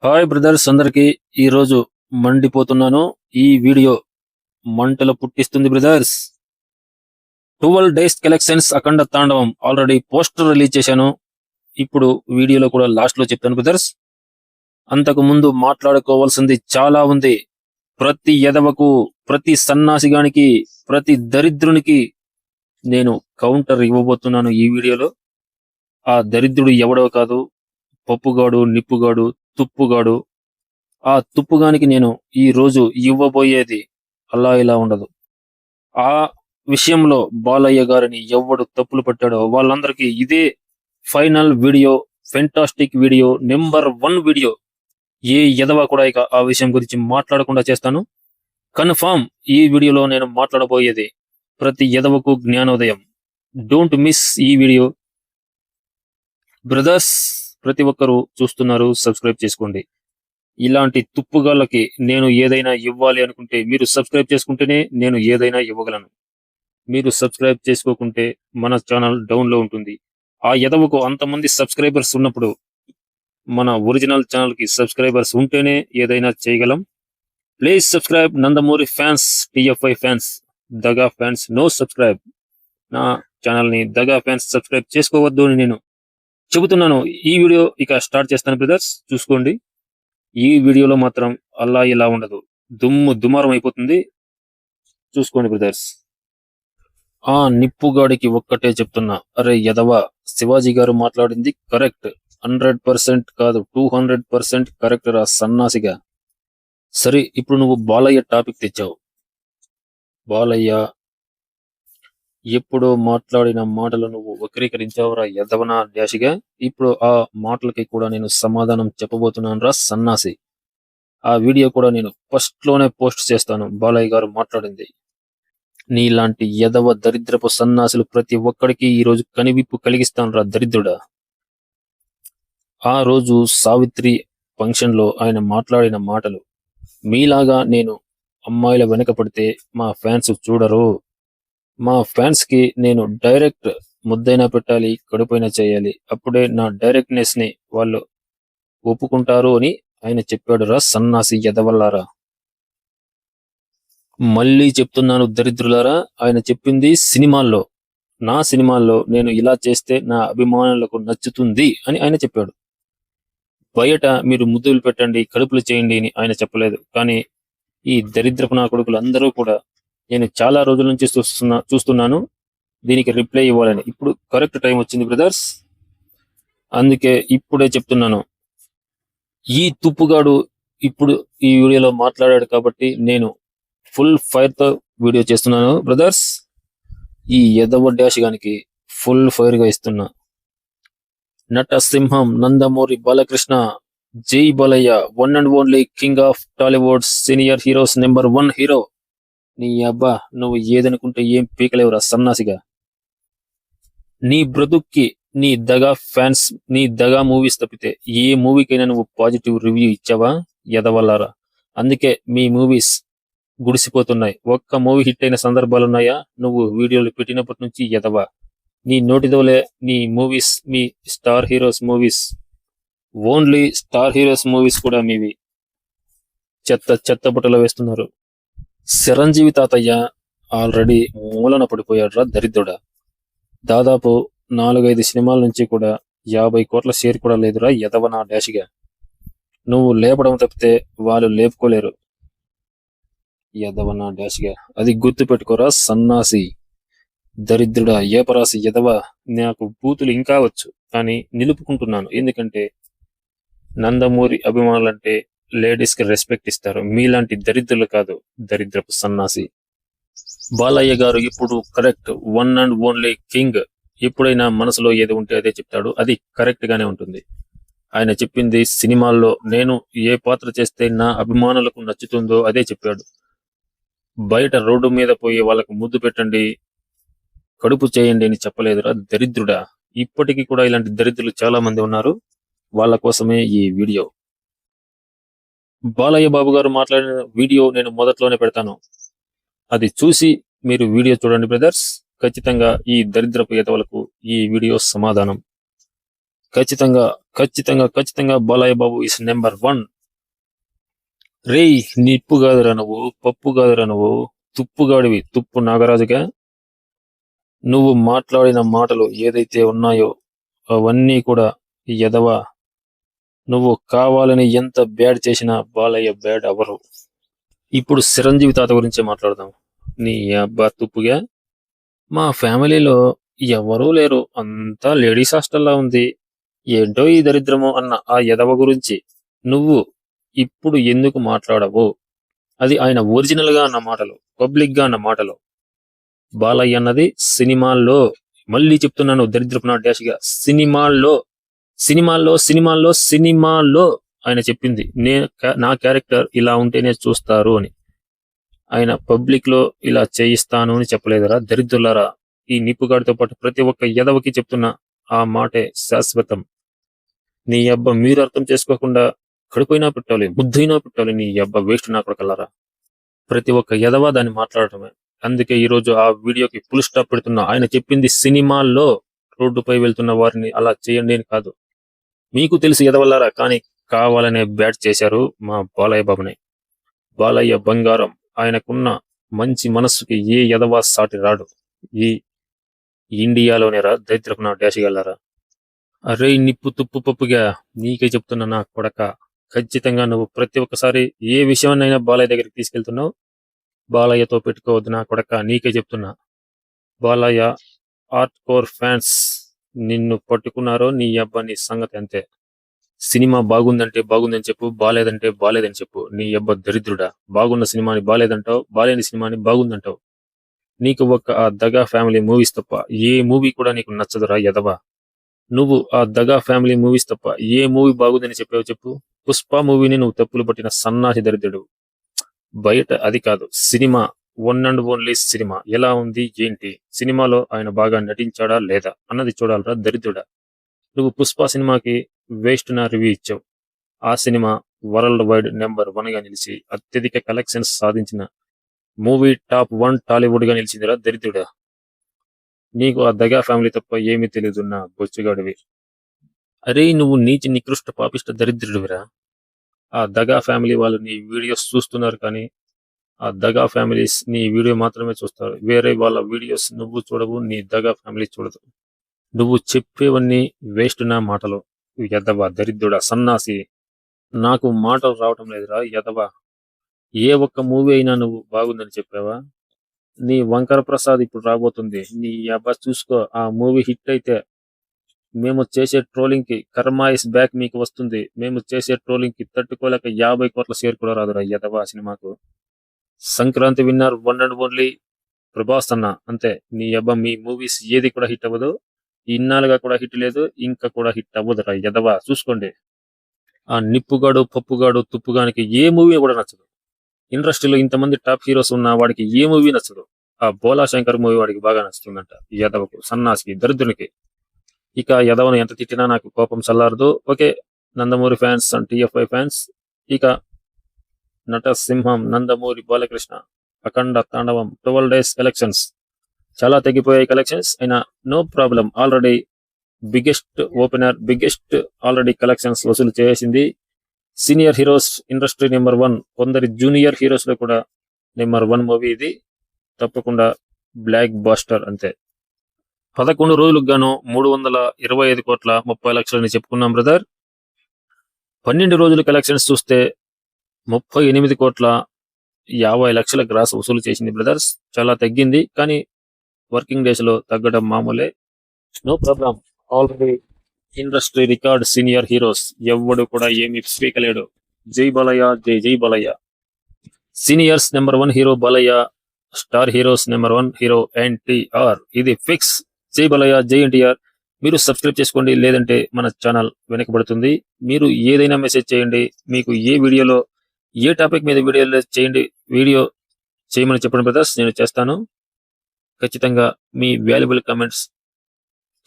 Hi brothers అందరికి ఈ రోజు మండిపోతున్నాను. ఈ వీడియో మంటలు పుట్టిస్తుంది బ్రదర్స్. 12 డేస్ కలెక్షన్స్ అఖండ తాండవం ఆల్రెడీ పోస్టర్ రిలీజ్ చేశాను. ఇప్పుడు వీడియోలో కూడా లాస్ట్ లో చెప్తాను బ్రదర్స్. అంతకు ముందు మాట్లాడుకోవాల్సింది చాలా ఉంది. ప్రతి ఎదవకు, ప్రతి సన్నాసిగానికి, ప్రతి దరిద్రునికి నేను కౌంటర్ ఇవ్వబోతున్నాను ఈ వీడియోలో. ఆ దరిద్రుడు ఎవడో కాదు, పప్పుగాడు, నిప్పుగాడు, తుప్పుగాడు. ఆ తుప్పుగానికి నేను ఈ రోజు ఇవ్వబోయేది అలా ఇలా ఉండదు. ఆ విషయంలో బాలయ్య గారిని ఎవడు తప్పులు పట్టాడో వాళ్ళందరికీ ఇదే final video, fantastic video, number 1 video. ఏ ఎదవ కూడా ఇక ఆ విషయం గురించి మాట్లాడకుండా చేస్తాను. కన్ఫర్మ్ ఈ వీడియోలో నేను మాట్లాడబోయేది ప్రతి ఎదవకు జ్ఞానోదయం. డోంట్ మిస్ ఈ వీడియో బ్రదర్స్. ప్రతి ఒక్కరూ చూస్తున్నారు, సబ్స్క్రైబ్ చేసుకోండి. ఇలాంటి తుప్పుగాళ్ళకి నేను ఏదైనా ఇవ్వాలి అనుకుంటే మీరు సబ్స్క్రైబ్ చేసుకుంటేనే నేను ఏదైనా ఇవ్వగలను. మీరు సబ్స్క్రైబ్ చేసుకోకుంటే మన ఛానల్ డౌన్ లో ఉంటుంది. ఆ ఎదవకు అంతమంది సబ్స్క్రైబర్స్ ఉన్నప్పుడు మన ఒరిజినల్ ఛానల్ కి సబ్స్క్రైబర్స్ ఉంటేనే ఏదైనా చేయగలం. Please subscribe Nandamuri fans, TFI fans, దగా ఫ్యాన్స్ నో సబ్స్క్రైబ్. నా ఛానల్ ని దగా ఫ్యాన్స్ సబ్స్క్రైబ్ చేసుకోవద్దు అని నేను చెబుతున్నాను. ఈ వీడియో ఇక స్టార్ట్ చేస్తాను బ్రదర్స్, చూసుకోండి. ఈ వీడియోలో మాత్రం అలా ఇలా ఉండదు, దుమ్ము దుమారం అయిపోతుంది. చూసుకోండి బ్రదర్స్. ఆ నిప్పుగాడికి ఒక్కటే చెప్తున్నా, అరే యదవ, శివాజీ గారు మాట్లాడింది కరెక్ట్. 100% కాదు, 200% కరెక్ట్ రా సన్నాసిగా. సరే, ఇప్పుడు నువ్వు బాలయ్య టాపిక్ తెచ్చావు. బాలయ్య ఎప్పుడో మాట్లాడిన మాటలు నువ్వు వక్రీకరించావురా యదవనా డాషిగా. ఇప్పుడు ఆ మాటలకి కూడా నేను సమాధానం చెప్పబోతున్నాను రా సన్నాసి. ఆ వీడియో కూడా నేను ఫస్ట్ లోనే పోస్ట్ చేస్తాను. బాలయ్య గారు మాట్లాడింది. నీలాంటి యదవ దరిద్రపు సన్నాసులు ప్రతి ఒక్కడికి ఈ రోజు కనివిప్పు కలిగిస్తాను రా దరిద్రుడా. ఆ రోజు సావిత్రి ఫంక్షన్ లో ఆయన మాట్లాడిన మాటలు, మీలాగా నేను అమ్మాయిల వెనక పడితే మా ఫ్యాన్స్ చూడరు. మా ఫ్యాన్స్ కి నేను డైరెక్ట్ ముద్దైనా పెట్టాలి, కడుపైనా చేయాలి. అప్పుడే నా డైరెక్ట్నెస్ ని వాళ్ళు ఒప్పుకుంటారు అని ఆయన చెప్పాడు రా సన్నాసి యదవల్లారా. మళ్ళీ చెప్తున్నాను దరిద్రులారా, ఆయన చెప్పింది సినిమాల్లో. నా సినిమాల్లో నేను ఇలా చేస్తే నా అభిమానులకు నచ్చుతుంది అని ఆయన చెప్పాడు. బయట మీరు ముద్దులు పెట్టండి, కడుపులు చేయండి అని ఆయన చెప్పలేదు. కానీ ఈ దరిద్రపు నా కొడుకులు అందరూ కూడా నేను చాలా రోజుల నుంచి చూస్తున్నాను దీనికి రిప్లై ఇవ్వాలని. ఇప్పుడు కరెక్ట్ టైం వచ్చింది బ్రదర్స్, అందుకే ఇప్పుడే చెప్తున్నాను. ఈ తుప్పుగాడు ఇప్పుడు ఈ వీడియోలో మాట్లాడాడు కాబట్టి నేను ఫుల్ ఫైర్ తో వీడియో చేస్తున్నాను బ్రదర్స్. ఈ యదవ డాష్ గానికి ఫుల్ ఫైర్ గా ఇస్తున్నా. నటసింహం నందమూరి బాలకృష్ణ, జై Balayya, one and only king of Tollywood, senior heroes number 1 hero. నీ అబ్బా, నువ్వు ఏదనుకుంటే ఏం పీకలేవురా సన్నాసిగా. నీ బ్రతుక్కి నీ దగా ఫ్యాన్స్, నీ దగా మూవీస్ తప్పితే ఏ మూవీకైనా నువ్వు పాజిటివ్ రివ్యూ ఇచ్చావా యదవల్లారా? అందుకే మీ మూవీస్ గుడిసిపోతున్నాయి. ఒక్క మూవీ హిట్ అయిన సందర్భాలున్నాయా? నువ్వు వీడియోలు పెట్టినప్పటి నుంచి యదవ. నీ నోటిదోలే నీ మూవీస్, మీ star heroes movies, only star heroes movies కూడా మీవి చెత్త చెత్త బుట్టలో వేస్తున్నారు. చిరంజీవి తాతయ్య ఆల్రెడీ మూలన పడిపోయాడు రా దరిద్రుడా. దాదాపు 4-5 సినిమాల నుంచి కూడా 50 కోట్ల షేర్ కూడా లేదురా యదవ నా డాషిగా. నువ్వు లేపడం తప్పితే వాళ్ళు లేపుకోలేరు యదవ నా డాషిగా. అది గుర్తు పెట్టుకోరా సన్నాసి దరిద్రుడా, ఏపరాసి యదవ. నాకు బూతులు ఇంకా వచ్చు కానీ నిలుపుకుంటున్నాను, ఎందుకంటే నందమూరి అభిమానులంటే లేడీస్ కి రెస్పెక్ట్ ఇస్తారు. మీలాంటి దరిద్రులు కాదు, దరిద్రపు సన్నాసి. బాలయ్య గారు ఇప్పుడు correct, one and only king. ఎప్పుడైనా మనసులో ఏది ఉంటే అదే చెప్తాడు, అది కరెక్ట్ గానే ఉంటుంది. ఆయన చెప్పింది సినిమాల్లో నేను ఏ పాత్ర చేస్తే నా అభిమానులకు నచ్చుతుందో అదే చెప్పాడు. బయట రోడ్డు మీద పోయి వాళ్ళకు ముద్దు పెట్టండి, కడుపు చేయండి అని చెప్పలేదురా దరిద్రుడా. ఇప్పటికీ కూడా ఇలాంటి దరిద్రులు చాలా మంది ఉన్నారు, వాళ్ళ కోసమే ఈ వీడియో. బాలయ్య బాబు గారు మాట్లాడిన వీడియో నేను మొదట్లోనే పెడతాను, అది చూసి మీరు వీడియో చూడండి బ్రదర్స్. ఖచ్చితంగా ఈ దరిద్రపు ఎదవలకు ఈ వీడియో సమాధానం. ఖచ్చితంగా ఖచ్చితంగా బాలయ్య బాబు ఇస్ నెంబర్ 1. రేయ్, నిప్పు కాదురా నువ్వు, పప్పు కాదురా నువ్వు, తుప్పుగాడివి, తుప్పు నాగరాజుగా. నువ్వు మాట్లాడిన మాటలు ఏదైతే ఉన్నాయో అవన్నీ కూడా ఎదవ. నువ్వు కావాలని ఎంత బ్యాడ్ చేసినా బాలయ్య బ్యాడ్ అవరు. ఇప్పుడు చిరంజీవి తాత గురించే మాట్లాడదాం. నీ అబ్బా తుప్పుగా. మా ఫ్యామిలీలో ఎవరూ లేరు, అంతా లేడీస్ హాస్టల్లా ఉంది. ఏంటో ఈ దరిద్రమో అన్న ఆ ఎదవ గురించి నువ్వు ఇప్పుడు ఎందుకు మాట్లాడవు? అది ఆయన ఒరిజినల్ గా అన్న మాటలు, పబ్లిక్ గా అన్న మాటలు. బాలయ్య అన్నది సినిమాల్లో, మళ్ళీ చెప్తున్నాను దరిద్రపు నా డాష్గా, సినిమాల్లో ఆయన చెప్పింది నా క్యారెక్టర్ ఇలా ఉంటేనే చూస్తారు అని. ఆయన పబ్లిక్ లో ఇలా చేయిస్తాను అని చెప్పలేదురా దరిద్రులారా. ఈ నిప్పుగాడితో పాటు ప్రతి ఒక్క ఎదవకి చెప్తున్న ఆ మాటే శాశ్వతం. నీ అబ్బ మీరు అర్థం చేసుకోకుండా కడుపైనా పెట్టాలి, బుద్ధైనా పెట్టాలి, నీ అబ్బ వేస్ట్ నా కొడకల్లారా. ప్రతి ఒక్క ఎదవ దాన్ని మాట్లాడటమే. అందుకే ఈ రోజు ఆ వీడియోకి ఫుల్ స్టాప్ పెడుతున్నా. ఆయన చెప్పింది సినిమాల్లో రోడ్డుపై వెళ్తున్న వారిని అలా చేయండి అని కాదు. మీకు తెలిసి ఎదవల్లారా, కానీ కావాలనే బ్యాట్ చేశారు మా బాలయ్య బాబుని. బాలయ్య బంగారం. ఆయనకున్న మంచి మనస్సుకి ఏ ఎదవా సాటి రాడు ఈ ఇండియాలోనే రా దరిద్రపు నా డాష్ గల్లారా. అరే నిప్పు తుప్పు పప్పుగా, నీకే చెప్తున్నా నా కొడక. ఖచ్చితంగా నువ్వు ప్రతి ఒక్కసారి ఏ విషయాన్నైనా బాలయ్య దగ్గరికి తీసుకెళ్తున్నావు. బాలయ్యతో పెట్టుకోవద్దు నా కొడక, నీకే చెప్తున్నా. బాలయ్య ఆర్ట్ కోర్ ఫ్యాన్స్ నిన్ను పట్టుకున్నారో నీ అబ్బా నీ సంగతి అంతే. సినిమా బాగుందంటే బాగుందని చెప్పు, బాలేదంటే బాలేదని చెప్పు. నీ అబ్బ దరిద్రుడా. బాగున్న సినిమాని బాలేదంటావు, బాలేని సినిమాని బాగుందంటావు. నీకు ఒక్క ఆ దగా ఫ్యామిలీ మూవీస్ తప్ప ఏ మూవీ కూడా నీకు నచ్చదురా ఎదవా. నువ్వు ఆ దగా ఫ్యామిలీ మూవీస్ తప్ప ఏ మూవీ బాగుందని చెప్పావు చెప్పు? పుష్ప మూవీని నువ్వు తప్పులు పట్టిన సన్నాసి దరిద్రుడు. బయట అది కాదు, cinema one and only cinema ఎలా ఉంది ఏంటి, సినిమాలో ఆయన బాగా నటించాడా లేదా అన్నది చూడాలరా దరిద్రుడా. నువ్వు పుష్ప సినిమాకి వేస్ట్ నా రివ్యూ ఇచ్చావు. ఆ సినిమా వరల్డ్ వైడ్ నెంబర్ 1 గా నిలిచి అత్యధిక కలెక్షన్స్ సాధించిన మూవీ, టాప్ 1 టాలీవుడ్ గా నిలిచిందిరా దరిద్రుడా. నీకు ఆ దగా ఫ్యామిలీ తప్ప ఏమీ తెలియదు నా బొచ్చుగాడివి. అరే నువ్వు నీచి నికృష్ట పాపిష్ట దరిద్రుడివిరా. ఆ దగా ఫ్యామిలీ వాళ్ళు నీ వీడియోస్ చూస్తున్నారు, కానీ ఆ దగా ఫ్యామిలీస్ నీ వీడియో మాత్రమే చూస్తారు. వేరే వాళ్ళ వీడియోస్ నువ్వు చూడవు, నీ దగా ఫ్యామిలీ చూడదు. నువ్వు చెప్పేవన్నీ వేస్ట్ నా మాటలు. ఎదవ దరిద్రుడా సన్నాసి. నాకు మాటలు రావటం లేదురా ఎదవ. ఏ ఒక్క మూవీ అయినా నువ్వు బాగుందని చెప్పావా? నీ వంకర ప్రసాద్ ఇప్పుడు రాబోతుంది, నీ అబ్బా చూసుకో. ఆ మూవీ హిట్ అయితే మేము చేసే ట్రోలింగ్ కి కర్మా ఇస్ బ్యాక్ మీకు వస్తుంది. మేము చేసే ట్రోలింగ్ కి తట్టుకోలేక 50 కోట్ల షేర్ కూడా రాదురా ఎదవ సినిమాకు. Sankranti winner one and only Prabhas అన్న, అంతే. నీ అబ్బా మీ మూవీస్ ఏది కూడా హిట్ అవ్వదు. ఇన్నాళ్ళుగా కూడా హిట్ లేదు, ఇంకా కూడా హిట్ అవ్వదురా ఎదవా. చూసుకోండి. ఆ నిప్పుగాడు పప్పుగాడు తుప్పుగానికి ఏ మూవీ కూడా నచ్చదు. ఇండస్ట్రీలో ఇంతమంది టాప్ హీరోస్ ఉన్న వాడికి ఏ మూవీ నచ్చదు. ఆ బోలా శంకర్ మూవీ వాడికి బాగా నచ్చుతుందంట. యదవకు, సన్నాసికి, దరిద్రునికి. ఇక యదవను ఎంత తిట్టినా నాకు కోపం చల్లారదు. Okay Nandamuri fans and TFI fans, ఇక నటసింహం నందమూరి బాలకృష్ణ అఖండ తాండవం 12 days ఎలక్షన్స్ చాలా తగ్గిపోయాయి కలెక్షన్స్ అయినా no problem. Already biggest already collections వసూలు చేసింది. సీనియర్ హీరోస్ ఇండస్ట్రీ నెంబర్ 1, కొందరి జూనియర్ హీరోస్ లో కూడా నెంబర్ 1 మూవీ ఇది. తప్పకుండా బ్లాక్ బాస్టర్ అంతే. 11 రోజులకు గాను 325 కోట్ల 30 లక్షలని చెప్పుకున్నాం బ్రదర్. 12 రోజుల కలెక్షన్స్ చూస్తే 38 కోట్ల 50 లక్షల గ్రాస్ వసూలు చేసింది బ్రదర్స్. చాలా తగ్గింది, కానీ వర్కింగ్ డేస్ లో తగ్గడం మామూలే, no problem. Already industry record senior heroes ఎవడు కూడా ఏమి పీకలేడు. జై బాలయ్య, జై Balayya. Seniors number 1 hero Balayya, star heroes number 1 hero NTR. ఇది ఫిక్స్. జై బాలయ్య, జై ఎన్టీఆర్. మీరు సబ్స్క్రైబ్ చేసుకోండి, లేదంటే మన ఛానల్ వెనకబడుతుంది. మీరు ఏదైనా మెసేజ్ చేయండి, మీకు ఏ వీడియోలో ఏ టాపిక్ మీద వీడియో చేయమని చెప్పండి బ్రదర్స్, నేను చేస్తాను. ఖచ్చితంగా మీ వాల్యుబుల్ కామెంట్స్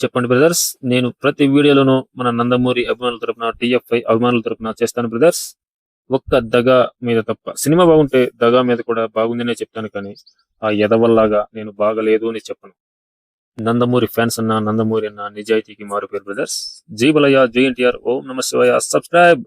చెప్పండి బ్రదర్స్. నేను ప్రతి వీడియోలోనూ మన నందమూరి అభిమానుల తరపున, టిఎఫ్ఐ అభిమానుల తరపున చేస్తాను బ్రదర్స్. ఒక్క దగా మీద తప్ప. సినిమా బాగుంటే దగా మీద కూడా బాగుందనే చెప్తాను, కానీ ఆ ఎదవల్లాగా నేను బాగలేదు అని చెప్పను. నందమూరి ఫ్యాన్స్ అన్న, నందమూరి అన్న నిజాయితీకి మారు పేరు బ్రదర్స్. జై బలయ్య, జై ఎన్టీఆర్, ఓం నమ శివాయ. సబ్స్క్రైబ్.